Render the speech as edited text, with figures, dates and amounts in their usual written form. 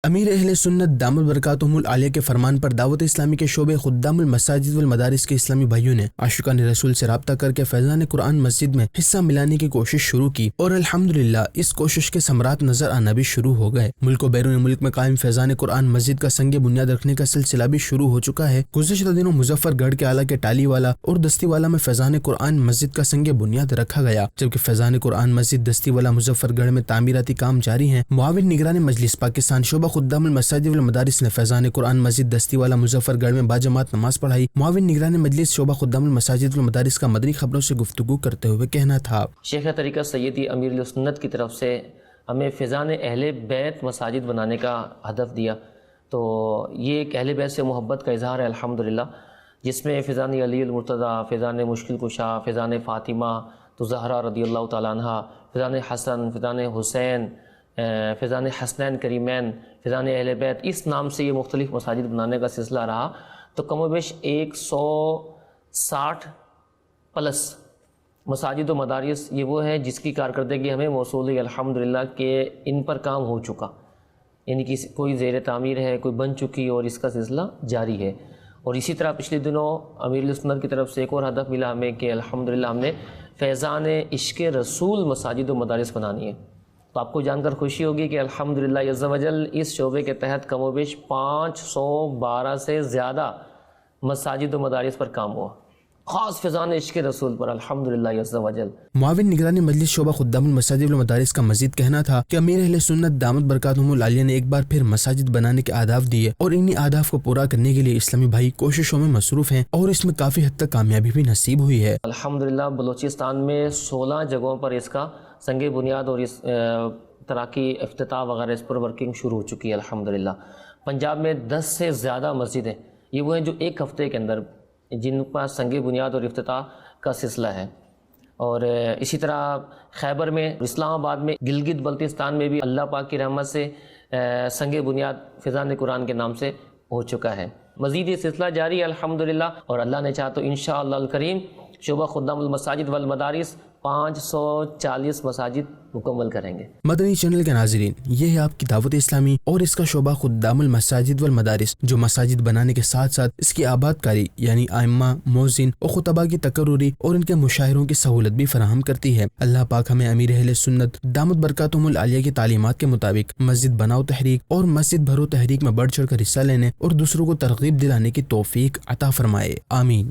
امیر اہل سنت دامت برکاتہم العالیہ کے فرمان پر دعوت اسلامی کے شعبے خدام المساجد والمدارس کے اسلامی بھائیوں نے عاشقان رسول سے رابطہ کر کے فیضان قرآن مسجد میں حصہ ملانے کی کوشش شروع کی اور الحمدللہ اس کوشش کے ثمرات نظر آنا بھی شروع ہو گئے۔ ملک و بیرون ملک میں قائم فیضان قرآن مسجد کا سنگ بنیاد رکھنے کا سلسلہ بھی شروع ہو چکا ہے۔ گزشتہ دنوں مظفر گڑھ کے اعلیٰ کے ٹالی والا اور دستی والا میں فیضان قرآن مسجد کا سنگ بنیاد رکھا گیا، جبکہ فیضان قرآن مسجد دستی والا مظفر گڑھ میں تعمیراتی کام جاری ہیں۔ معاون نگران مجلس پاکستان شعبہ خدام المساجد والمدارس نے فیضان قرآن مسجد دستی والا مظفر گڑھ میں باجماعت نماز پڑھائی۔ معاون نگران مجلس شعبہ خدام المساجد والمدارس کا مدنی خبروں سے گفتگو کرتے ہوئے کہنا تھا، شیخ طریقہ سیدی امیر سنت کی طرف سے ہمیں فیضان اہل بیت مساجد بنانے کا ہدف دیا، تو یہ ایک اہل بیت سے محبت کا اظہار ہے الحمدللہ، جس میں فیضان علی المرتضیٰ، فیضان مشکل کشا، فیضان فاطمہ تو زہرا رضی اللہ تعالیٰ عنہ، فیضان حسن، فیضان حسین، فیضان حسنین کریمین، فیضان اہل بیت، اس نام سے یہ مختلف مساجد بنانے کا سلسلہ رہا، تو کم و بیش 160 پلس مساجد و مدارس یہ وہ ہے جس کی کارکردگی ہمیں موصول ہے الحمدللہ کہ ان پر کام ہو چکا، یعنی کہ کوئی زیر تعمیر ہے، کوئی بن چکی اور اس کا سلسلہ جاری ہے۔ اور اسی طرح پچھلے دنوں امیر سنت کی طرف سے ایک اور ہدف ملا ہمیں کہ الحمدللہ ہم نے فیضان عشق رسول مساجد و مدارس بنانی ہے، تو آپ کو جان کر خوشی ہوگی کہ الحمدللہ عز و جل اس شعبے کے تحت کم و بیش 512 سے زیادہ مساجد و مدارس پر کام ہوا، خاص فیضان عشق رسول پر الحمدللہ عز و جل۔ معاون نگران مجلس شعبہ خدام المساجد والمدارس کا مزید کہنا تھا کہ امیر اہل سنت دامت برکاتہم العالیہ نے ایک بار پھر مساجد بنانے کے اہداف دیے اور انہی اہداف کو پورا کرنے کے لیے اسلامی بھائی کوششوں میں مصروف ہیں اور اس میں کافی حد تک کامیابی بھی نصیب ہوئی ہے۔ الحمدللہ بلوچستان میں 16 جگہوں پر اس کا سنگ بنیاد اور اس طرح کی افتتاح وغیرہ اس پر ورکنگ شروع ہو چکی ہے الحمدللہ۔ پنجاب میں 10 سے زیادہ مسجدیں یہ وہ ہیں جو ایک ہفتے کے اندر جن کا سنگ بنیاد اور افتتاح کا سلسلہ ہے، اور اسی طرح خیبر میں، اسلام آباد میں، گلگت بلتستان میں بھی اللہ پاک کی رحمت سے سنگ بنیاد فیضان قرآن کے نام سے ہو چکا ہے۔ مزید یہ سلسلہ جاری ہے الحمدللہ، اور اللہ نے چاہا تو انشاءاللہ الکریم شعبہ خدام المساجد والمدارس 540 مساجد مکمل کریں گے۔ مدنی چینل کے ناظرین، یہ ہے آپ کی دعوت اسلامی اور اس کا شعبہ خدام المساجد والمدارس، جو مساجد بنانے کے ساتھ ساتھ اس کی آباد کاری یعنی ائمہ، مؤذن اور خطباء کی تقرری اور ان کے مشاعروں کی سہولت بھی فراہم کرتی ہے۔ اللہ پاک ہمیں امیر اہل سنت دامت برکاتہم العالیہ کی تعلیمات کے مطابق مسجد بناؤ تحریک اور مسجد بھرو تحریک میں بڑھ چڑھ کر حصہ لینے اور دوسروں کو ترغیب دلانے کی توفیق عطا فرمائے، آمین۔